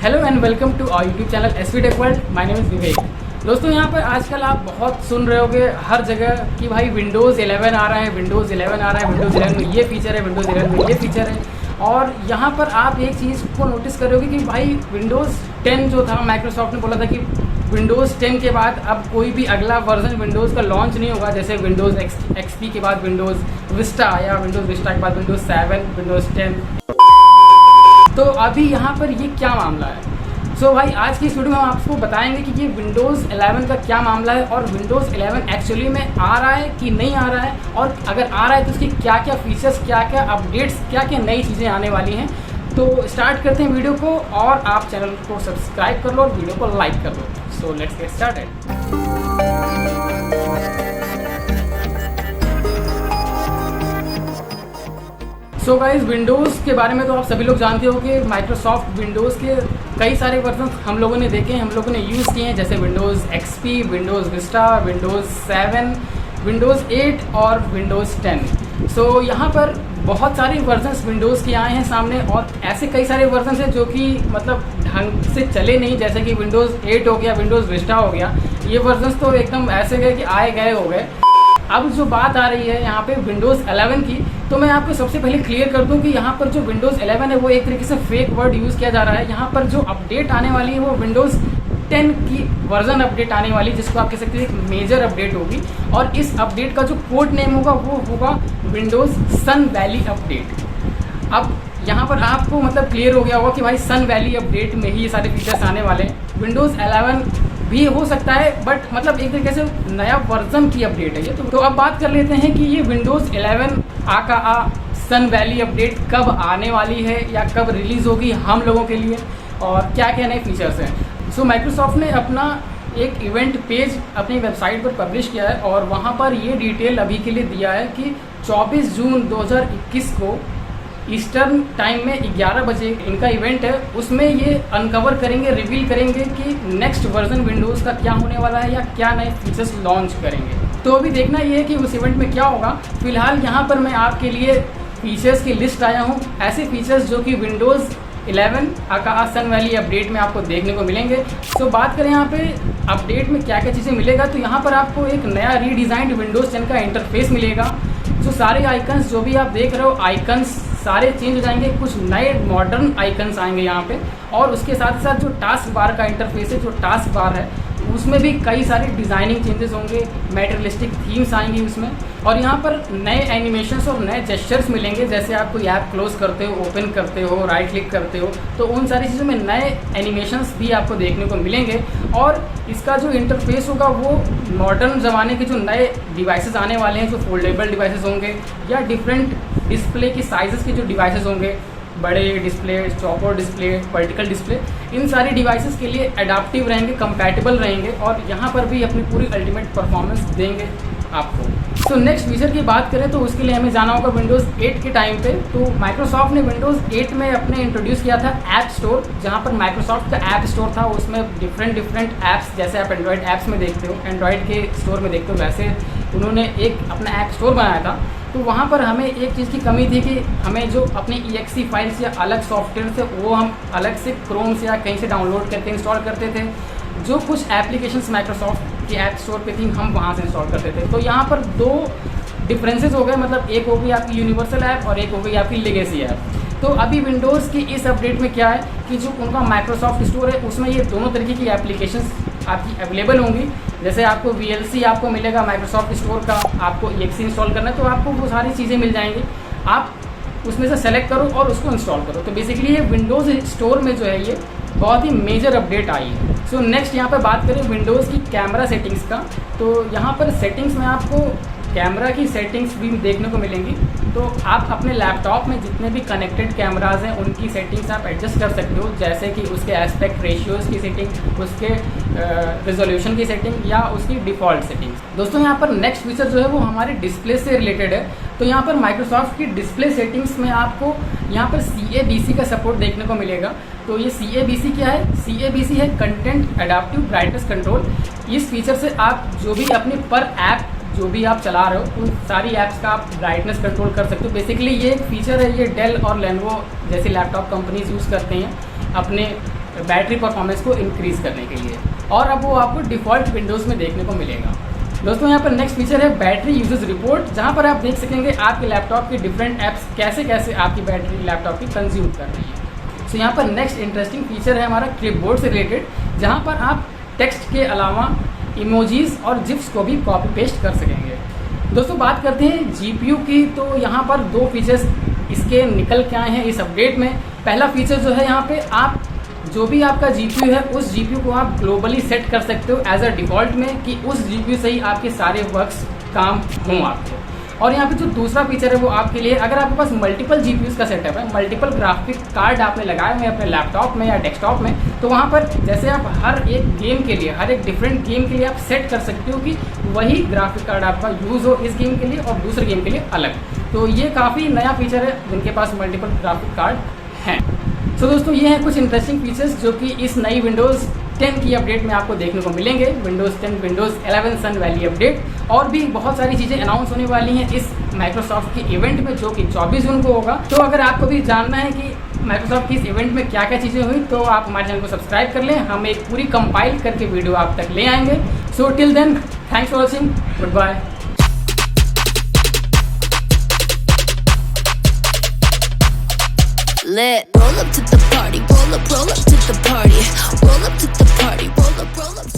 Hello and welcome to our YouTube channel SV tech world. My name is Vivek. दोस्तों यहाँ पर आजकल आप बहुत सुन रहे होगे हर जगह कि भाई विंडोज़ 11 आ रहा है, विंडोज़ 11 आ रहा है, विंडोज़ 11 में ये फीचर है, विंडोज़ 11 में ये फीचर है। और यहाँ पर आप एक चीज़ को नोटिस करोगे कि भाई विंडोज़ 10 जो था, माइक्रोसॉफ्ट ने बोला था कि विंडोज़ 10 के बाद अब कोई भी अगला वर्जन विंडोज़ का लॉन्च नहीं होगा। जैसे विंडोज़ XP के बाद विंडोज़ विस्टा या विंडोज़ विस्टा के बाद विंडोज़ 7, विंडोज़ 10। तो अभी यहाँ पर ये क्या मामला है? भाई आज की इस वीडियो में हम आपको बताएंगे कि ये विंडोज़ 11 का क्या मामला है और विंडोज़ 11 एक्चुअली में आ रहा है कि नहीं आ रहा है, और अगर आ रहा है तो उसकी क्या क्या फीचर्स, क्या क्या अपडेट्स, क्या क्या नई चीज़ें आने वाली हैं। तो स्टार्ट करते हैं वीडियो को, और आप चैनल को सब्सक्राइब कर लो और वीडियो को लाइक कर लो। So let's get started. So guys, Windows के बारे में तो आप सभी लोग जानते हो कि माइक्रोसॉफ्ट विंडोज़ के कई सारे वर्जन हम लोगों ने देखे हैं, हम लोगों ने यूज़ किए हैं, जैसे Windows XP, Windows Vista, Windows 7, Windows 8 और विंडोज़ 10। सो यहाँ पर बहुत सारे वर्जन्स विंडोज़ के आए हैं सामने, और ऐसे कई सारे वर्जन्स हैं जो कि मतलब ढंग से चले नहीं, जैसे कि विंडोज़ 8 हो गया, विंडोज़ विस्टा हो गया। ये वर्जन्स तो एकदम ऐसे गए कि आए गए हो गए। अब जो बात आ रही है यहाँ पे विंडोज़ 11 की, तो मैं आपको सबसे पहले क्लियर कर दूं कि यहाँ पर जो विंडोज़ 11 है वो एक तरीके से फेक वर्ड यूज़ किया जा रहा है। यहाँ पर जो अपडेट आने वाली है वो विंडोज़ 10 की वर्जन अपडेट आने वाली, जिसको आप कह सकते हैं एक मेजर अपडेट होगी, और इस अपडेट का जो कोड नेम होगा वो होगा विंडोज़ सन वैली अपडेट। अब यहाँ पर आपको मतलब क्लियर हो गया होगा कि भाई सन वैली अपडेट में ही ये सारे फीचर्स आने वाले हैं। विंडोज़ 11 भी हो सकता है, बट मतलब एक तरीके से नया वर्जन की अपडेट है ये। तो अब बात कर लेते हैं कि ये विंडोज़ 11 सन वैली अपडेट कब आने वाली है या कब रिलीज़ होगी हम लोगों के लिए, और क्या क्या नए फीचर्स हैं। माइक्रोसॉफ्ट ने अपना एक इवेंट पेज अपनी वेबसाइट पर पब्लिश किया है, और वहाँ पर ये डिटेल अभी के लिए दिया है कि 24 जून 2021 को ईस्टर्न टाइम में 11 बजे इनका इवेंट है। उसमें ये अनकवर करेंगे, रिवील करेंगे कि नेक्स्ट वर्जन विंडोज़ का क्या होने वाला है या क्या नए फीचर्स लॉन्च करेंगे। तो अभी देखना ये है कि उस इवेंट में क्या होगा। फिलहाल यहाँ पर मैं आपके लिए फीचर्स की लिस्ट आया हूँ, ऐसे फीचर्स जो कि विंडोज़ 11 सन वैली अपडेट में आपको देखने को मिलेंगे। बात करें यहाँ पे अपडेट में क्या क्या चीज़ें मिलेगा, तो यहाँ पर आपको एक नया रीडिज़ाइंड विंडोज़ 10 का इंटरफेस मिलेगा। सारे आइकन्स जो भी आप देख रहे हो, आइकन्स सारे चेंज हो जाएंगे, कुछ नए मॉडर्न आइकन्स आएंगे यहाँ पे, और उसके साथ साथ जो टास्क बार का इंटरफेस है, जो टास्क बार है उसमें भी कई सारे डिज़ाइनिंग चेंजेस होंगे, मैटेरियलिस्टिक थीम्स आएंगी उसमें, और यहाँ पर नए एनिमेशंस और नए जेस्चर्स मिलेंगे। जैसे आप कोई ऐप क्लोज करते हो, ओपन करते हो, राइट क्लिक करते हो, तो उन सारी चीज़ों में नए एनिमेशंस भी आपको देखने को मिलेंगे। और इसका जो इंटरफेस होगा वो मॉडर्न ज़माने के जो नए डिवाइसेस आने वाले हैं, जो फोल्डेबल डिवाइसेस होंगे या डिफरेंट डिस्प्ले की साइज़ेस के जो डिवाइसेस होंगे, बड़े डिस्प्ले, चौकोर डिस्प्ले, वर्टिकल डिस्प्ले, इन सारी डिवाइसेस के लिए एडाप्टिव रहेंगे, कंपैटिबल रहेंगे, और यहाँ पर भी अपनी पूरी अल्टीमेट परफॉर्मेंस देंगे आपको। नेक्स्ट फीचर की बात करें तो उसके लिए हमें जाना होगा विंडोज़ 8 के टाइम पे। तो माइक्रोसॉफ्ट ने विंडोज़ 8 में अपने इंट्रोड्यूस किया था ऐप स्टोर, जहाँ पर माइक्रोसॉफ्ट का ऐप स्टोर था, उसमें डिफरेंट ऐप्स, जैसे आप एंड्रॉयड ऐप्स में देखते हो, एंड्रॉयड के स्टोर में देखते हो, वैसे उन्होंने एक अपना ऐप स्टोर बनाया था। तो वहाँ पर हमें एक चीज़ की कमी थी कि हमें जो अपनी EXE फाइल्स या अलग सॉफ्टवेयर थे वो हम अलग से क्रोम से या कहीं से डाउनलोड करके इंस्टॉल करते थे। जो कुछ एप्लीकेशंस माइक्रोसॉफ्ट के ऐप स्टोर पे थी हम वहाँ से इंस्टॉल करते थे। तो यहाँ पर दो डिफरेंसेस हो गए, मतलब एक हो गई आपकी यूनिवर्सल ऐप और एक हो गई आपकी लेगेसी ऐप। तो अभी विंडोज़ की इस अपडेट में क्या है कि जो उनका माइक्रोसॉफ्ट स्टोर है उसमें ये दोनों तरीके की एप्लीकेशंस आपकी अवेलेबल होंगी। जैसे आपको VLC आपको मिलेगा माइक्रोसॉफ्ट स्टोर का, आपको EXE इंस्टॉल करना है तो आपको वो सारी चीज़ें मिल जाएंगी, आप उसमें से सेलेक्ट करो और उसको इंस्टॉल करो। तो बेसिकली ये विंडोज़ स्टोर में जो है ये बहुत ही मेजर अपडेट आई है। नेक्स्ट यहाँ पर बात करें विंडोज़ की कैमरा सेटिंग्स का, तो यहाँ पर सेटिंग्स में आपको कैमरा की सेटिंग्स भी देखने को मिलेंगी। तो आप अपने लैपटॉप में जितने भी कनेक्टेड कैमराज हैं उनकी सेटिंग्स आप एडजस्ट कर सकते हो, जैसे कि उसके एस्पेक्ट रेशियोज़ की सेटिंग, उसके रिजोल्यूशन की सेटिंग या उसकी डिफ़ॉल्ट सेटिंग्स। दोस्तों यहाँ पर नेक्स्ट फीचर जो है वो हमारे डिस्प्ले से रिलेटेड है। तो यहाँ पर माइक्रोसॉफ्ट की डिस्प्ले सेटिंग्स में आपको यहाँ पर CABC का सपोर्ट देखने को मिलेगा। तो ये CABC क्या है? CABC है कंटेंट एडाप्टिव ब्राइटनेस कंट्रोल। इस फीचर से आप जो भी अपनी पर ऐप जो भी आप चला रहे हो उन सारी ऐप्स का आप ब्राइटनेस कंट्रोल कर सकते हो। बेसिकली ये एक फीचर है, ये डेल और लेनोवो जैसी लैपटॉप कंपनीज यूज़ करते हैं अपने बैटरी परफॉर्मेंस को इंक्रीज़ करने के लिए, और अब वो आपको डिफ़ॉल्ट विंडोज़ में देखने को मिलेगा। दोस्तों यहाँ पर नेक्स्ट फीचर है बैटरी यूजेज रिपोर्ट, जहाँ पर आप देख सकेंगे आपके लैपटॉप की डिफरेंट ऐप्स कैसे कैसे आपकी बैटरी लैपटॉप की कंज्यूम कर रही है। सो यहाँ पर नेक्स्ट इंटरेस्टिंग फीचर है हमारा क्लिपबोर्ड से रिलेटेड, जहाँ पर आप टेक्स्ट के अलावा इमोजीज और जिप्स को भी कॉपी पेस्ट कर सकेंगे। दोस्तों बात करते हैं जीपीयू की, तो यहाँ पर 2 फीचर्स इसके निकल के आए हैं इस अपडेट में। पहला फीचर जो है यहाँ पे आप जो भी आपका जीपीयू है उस जीपीयू को आप ग्लोबली सेट कर सकते हो एज अ डिफ़ॉल्ट में कि उस जीपीयू से ही आपके सारे वर्क्स काम हों आपके। और यहाँ पे जो दूसरा फीचर है वो आपके लिए, अगर आपके पास मल्टीपल जीपीयूज़ का सेटअप है, मल्टीपल ग्राफिक कार्ड आपने लगाए हुए हैं अपने लैपटॉप में या डेस्कटॉप में, तो वहाँ पर जैसे आप हर एक गेम के लिए, हर एक डिफरेंट गेम के लिए आप सेट कर सकते हो कि वही ग्राफिक कार्ड आपका यूज़ हो इस गेम के लिए और दूसरे गेम के लिए अलग। तो ये काफ़ी नया फीचर है जिनके पास मल्टीपल ग्राफिक कार्ड हैं। सो दोस्तों ये हैं कुछ इंटरेस्टिंग फीचर्स जो कि इस नई विंडोज़ 10 की अपडेट में आपको देखने को मिलेंगे। विंडोज़ 10, विंडोज़ 11 सन वैली अपडेट, और भी बहुत सारी चीज़ें अनाउंस होने वाली हैं इस माइक्रोसॉफ्ट के इवेंट में जो कि 24 जून को होगा। तो अगर आपको भी जानना है कि माइक्रोसॉफ्ट की इस इवेंट में क्या क्या चीज़ें हुई, तो आप हमारे चैनल को सब्सक्राइब कर लें, हम एक पूरी कंपाइल करके वीडियो आप तक ले आएंगे। So till then, thanks for watching, good bye. Lit. Roll up to the party, roll up to the party, roll up to the party, roll up to